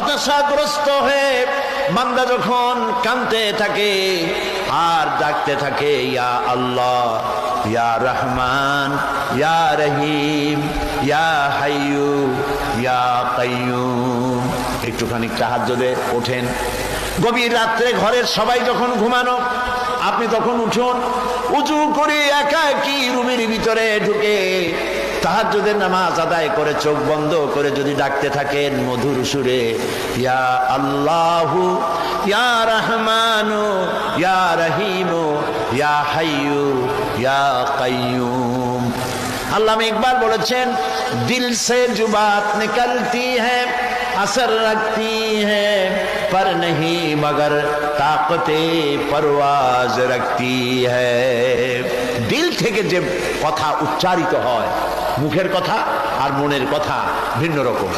হতাশাগ্রস্ত হয়ে বান্দা যখন কাঁদতে থাকে আর ডাকতে থাকে, ইয়া আল্লাহ, ইয়া রহমান, ইয়া রহিম, ইয়া হাইয়ু, ইয়া কাইয়ুম। একটুখানি তাহাজ্জুদে ওঠেন, গভীর রাত্রে ঘরের সবাই যখন ঘুমানো, আপনি তখন উঠুন, উঁচু করে একাকী রুমের ভিতরে ঢুকে তাহাজ্জুদের নামাজ আদায় করে চোখ বন্ধ করে যদি ডাকতে থাকেন মধুর সুরে, ইয়া আল্লাহু, ইয়া রহমানু, ইয়া রহিমু, ইয়া হাইয়ু, ইয়া কাইয়ুম। আল্লামা ইকবাল বলেছেন, দিল সে जो बात निकलती है असर रखती है पर नहीं मगर ताकते परवाज रखती है। দিল থেকে যে কথা উচ্চারিত হয়, মুখের কথা আর মনের কথা ভিন্ন রকম।